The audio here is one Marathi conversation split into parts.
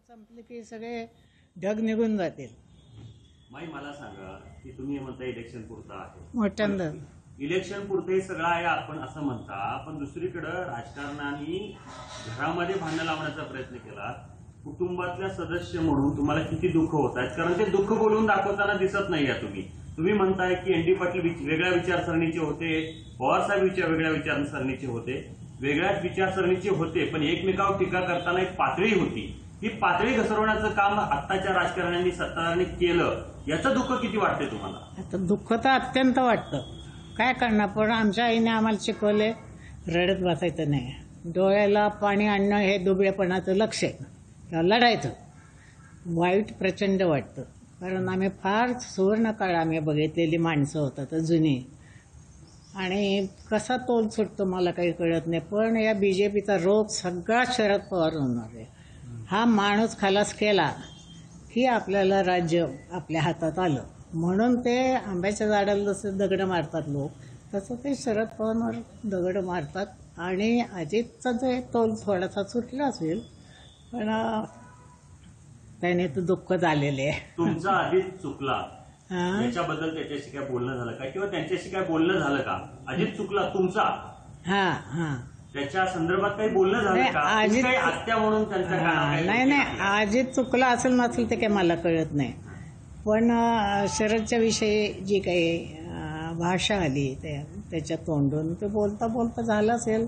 संपले की सगळे ढग निघून जातील. माई मला सांगा की तुम्ही म्हणता इलेक्शन पुरतं आहे, मोठ्यांदा इलेक्शन पुरते सगळं आहे आपण असं म्हणता, पण दुसरीकडे राजकारणाने घरामध्ये भांडण लावण्याचा प्रयत्न केला. कुटुंबातल्या सदस्य म्हणून तुम्हाला किती दुःख होत आहेत, कारण ते दुःख बोलून दाखवताना दिसत नाही आहे. तुम्ही म्हणताय की एन डी पाटील वेगळ्या विचारसरणीचे होते, पवारसाहेब वेगळ्या विचारसरणीचे होते, वेगळ्याच विचारसरणीचे होते, पण एकमेकावर टीका करताना एक पातळी होती. ही पातळी घसरवण्याचं काम आत्ताच्या राजकारण्यांनी सत्ताधाऱ्यांनी केलं, याचं दुःख किती वाटते तुम्हाला? आता दुःख तर अत्यंत वाटतं. काय करणार, पण आमच्या आईने आम्हाला शिकवले रडत बसायचं नाही, डोळ्याला पाणी आणणं हे दुबळेपणाचं लक्ष आहे, तेव्हा लढायचं. वाईट प्रचंड वाटतं, कारण आम्ही फार सुवर्ण काळ आम्ही बघितलेली माणसं होतात जुनी, आणि कसा तोल सुटतो मला काही कळत नाही. पण या बीजेपीचा रोग सगळा शरद पवार होणार आहे. हा माणूस खलास केला की आपल्याला राज्य आपल्या हातात आलं, म्हणून ते आंब्याच्या झाडाला जसं दगड मारतात लोक, तसं ते शरद पवारवर दगड मारतात. आणि अजितचा जो तोल थोडासा सुटला असेल, पण त्याने तर दुःख झालेले आहे. तुमचा अजित चुकला याच्याबद्दल त्याच्याशी काय बोलणं झालं का, किंवा त्यांच्याशी काय बोलणं झालं का? अजित चुकला तुमचा, त्याच्या संदर्भात काही बोलणं झालं का? अजित काही आत्या म्हणून त्यांच्या नाही, अजित चुकला असेल नसेल ते काही मला कळत नाही, पण शरदच्या विषयी जी काही भाषा आली त्याच्या तोंडून ते बोलता बोलता झालं असेल.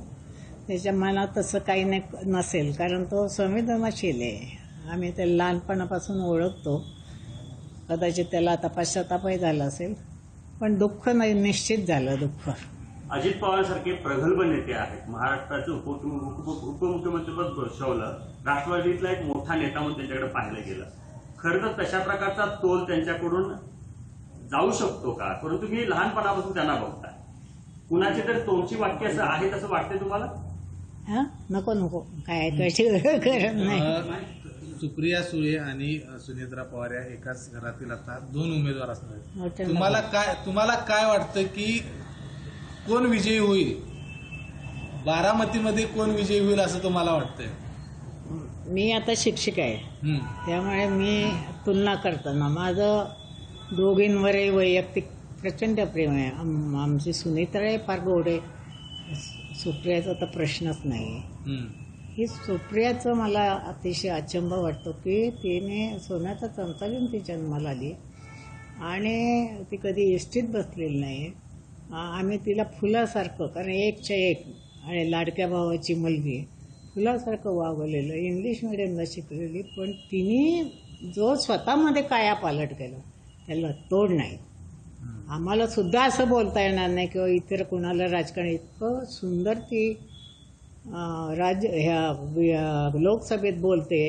त्याच्या मनात तसं काही नाही नसेल, कारण तो संवेदनशील आहे. आम्ही त्याला लहानपणापासून ओळखतो. कदाचित त्याला आता पश्चातापही झाला असेल, पण दुःख नाही, निश्चित झालं दुःख. अजित पवार सारखे प्रगल्भ नेते आहेत, महाराष्ट्राचं उपमुख्यमंत्रीपद भूषवलं, राष्ट्रवादीतला एक मोठा नेता म्हणून त्यांच्याकडे पाहिलं गेलं. खरं तर तशा प्रकारचा तोल त्यांच्याकडून जाऊ शकतो का? परंतु तुम्ही लहानपणापासून त्यांना बघताय, कुणाची तर तोंडची वाक्य असं आहे तसं वाटतंय तुम्हाला? नको काय ऐकायची गरज नाही. सुप्रिया सुळे आणि सुनेत्रा पवार या एकाच घरातील आता दोन उमेदवार असणार. तुम्हाला काय वाटतं की कोण विजयी होईल? बारामतीमध्ये कोण विजयी होईल असं तुम्हाला वाटतंय? मी आता शिक्षिका आहे, त्यामुळे मी तुलना करताना माझं दोघींवरही वैयक्तिक प्रचंड प्रेम आहे. आमची सुनेत्रा फार गोड आहे, सुप्रियाचा तर प्रश्नच नाही. ही सुप्रियाचं मला अतिशय अचंबा वाटतो की तिने सोन्याचा चमचा घेऊन ती जन्माला आली, आणि ती कधी एसटीत बसलेली नाही. आम्ही तिला फुलासारखं, कारण एकच्या एक आणि लाडक्या भावाची मुलगी, फुलासारखं वागवलेलं, इंग्लिश मिडियमला शिकलेली, पण तिने जो स्वतःमध्ये काया पालट केला त्याला तोड नाही. आम्हाला सुद्धा असं बोलता येणार नाही किंवा इतर कुणाला राजकारण इतकं सुंदर ती ह्या लोकसभेत बोलते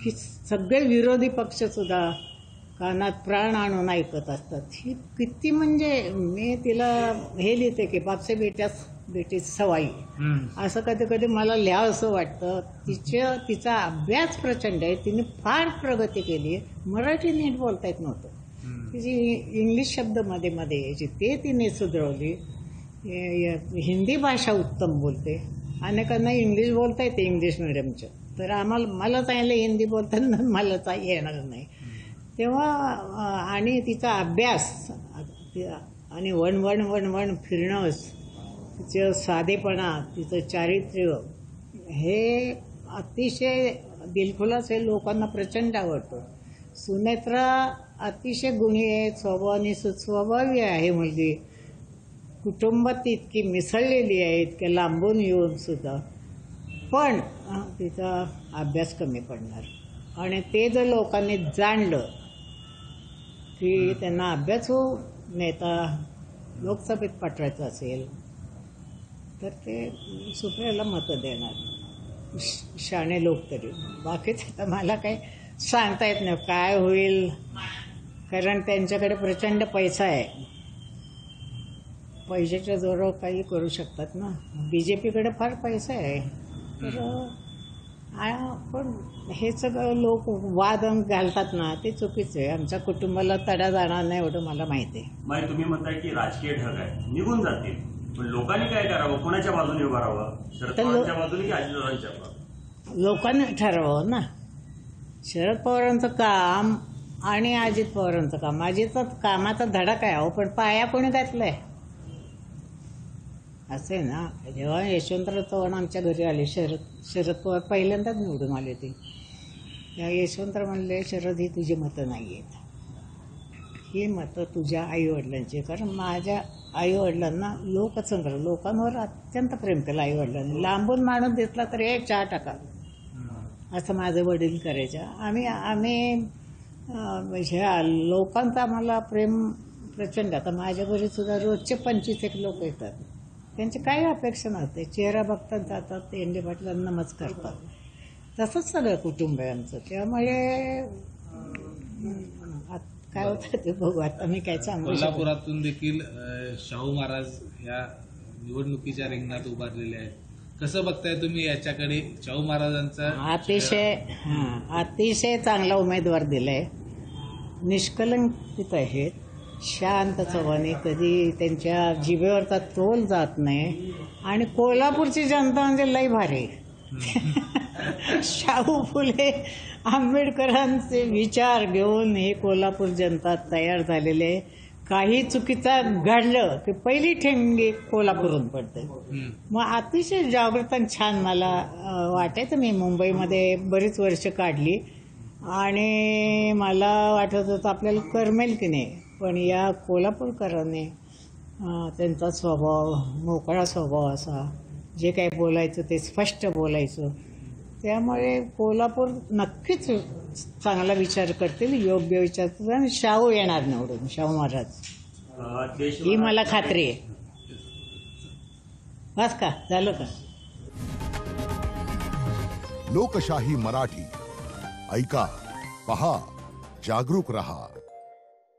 की सगळे विरोधी पक्ष सुद्धा कानात प्राण आणून ऐकत असतात. ही किती, म्हणजे मी तिला हे लिहिते की बापसे बेटी सवाई, असं कधी कधी मला लिहावं असं वाटतं. तिचा अभ्यास प्रचंड आहे, तिने फार प्रगती केली आहे. मराठी नीट बोलता येत नव्हतं, तिची इंग्लिश शब्द मध्ये मध्ये यायची, ते तिने सुधारवली. हिंदी भाषा उत्तम बोलते, अनेकांना इंग्लिश बोलता येते इंग्लिश मिडियमचं, तर मला सांगितलं हिंदी बोलताना मला येणार नाही. तेव्हा आणि तिचा अभ्यास आणि वन फिरणं, तिचं साधेपणा, तिचं चारित्र्य हे अतिशय दिलखुलास आहे, लोकांना प्रचंड आवडतं. सुनेत्रा अतिशय गुणी आहे, स्वभावाने सुस्वभावी आहे मुलगी, कुटुंबात इतकी मिसळलेली आहे, इतक्या लांबून येऊन सुद्धा, पण तिचा अभ्यास कमी पडणार. आणि ते जर लोकांनी जाणलं की त्यांना अभ्यासू नेता लोकसभेत पाठवायचा असेल तर ते सुप्रियाला मतं देणार, शाणे लोक तरी. बाकीचं तर मला काही सांगता येत नाही काय होईल, कारण त्यांच्याकडे प्रचंड पैसा आहे, पैशाच्या जोरावर काही करू शकतात ना. बीजेपीकडे फार पैसा आहे, तर पण हे सगळं लोक वाद घालतात ना, ते चुकीचं आहे. आमच्या कुटुंबाला तडा जाणार नाही एवढं मला माहिती आहे. तुम्ही म्हणताय की राजकीय ढग आहे, निघून जातील, पण लोकांनी काय करावं? कोणाच्या बाजूने उभं राहावं? शरद पवारांच्या बाजूने की अजितदादांच्या बाजूने? लोकांनी ठरवावं ना. शरद पवारांचं काम आणि अजित पवारांचं काम, अजितचा कामाचा धडा काय हो, पण पाया कोणी घातलाय असं आहे ना. जेव्हा यशवंतराव चव्हाण आमच्या घरी आले, शरद पवार पहिल्यांदाच निवडून आले ते, त्या यशवंतराव म्हणले, शरद ही तुझी मतं नाही आहेत, ही मतं तुझ्या आईवडिलांची. कारण माझ्या आईवडिलांना लोकांवर अत्यंत प्रेम केलं आईवडिलांनी. लांबून माणूस दिसला तर एक चहा टाका असं माझे वडील करायचे. आम्ही ह्या लोकांचं आम्हाला प्रेम प्रचंड. आता माझ्या घरी सुद्धा रोजचे 25 लोक येतात, त्यांची काही अपेक्षा नसते, चेहरा बघतात, जातात, तेंडे पाटलांना नमस्कार करतात. तसंच सगळं कुटुंब आहे आमचं. त्यामुळे काय होतं ते बघू. आता मी काय सांगू. कोल्हापुरातून देखील शाहू महाराज या निवडणुकीच्या रिंगणात उभारलेले आहेत. कसं बघताय तुम्ही याच्याकडे? शाहू महाराजांचा अतिशय चांगला उमेदवार दिलाय, निष्कलंकित आहेत, शांत स्वभावाने, कधी त्यांच्या जिभेवरचा तोल जात नाही. आणि कोल्हापूरची जनता म्हणजे लई भारी. शाहू फुले आंबेडकरांचे विचार घेऊन हे कोल्हापूर जनता तयार झालेले. काही चुकीचा घडलं की पहिली ठेंगी कोल्हापूरून पडते. मग अतिशय जागृत आणि छान मला वाटायचं. मी मुंबईमध्ये बरीच वर्ष काढली आणि मला वाटत होतं आपल्याला करमेल की नाही, पण या कोल्हापूरकरांनी त्यांचा स्वभाव, मोकळा स्वभाव असा, जे काही बोलायचं ते स्पष्ट बोलायचं. त्यामुळे कोल्हापूर नक्कीच चांगला विचार करतील, योग्य विचार करतील आणि शाहू येणार निवडून, शाहू महाराज, ही मला खात्री आहे. बस का, झालं का? लोकशाही मराठी, ऐका, पहा, जागरूक रहा.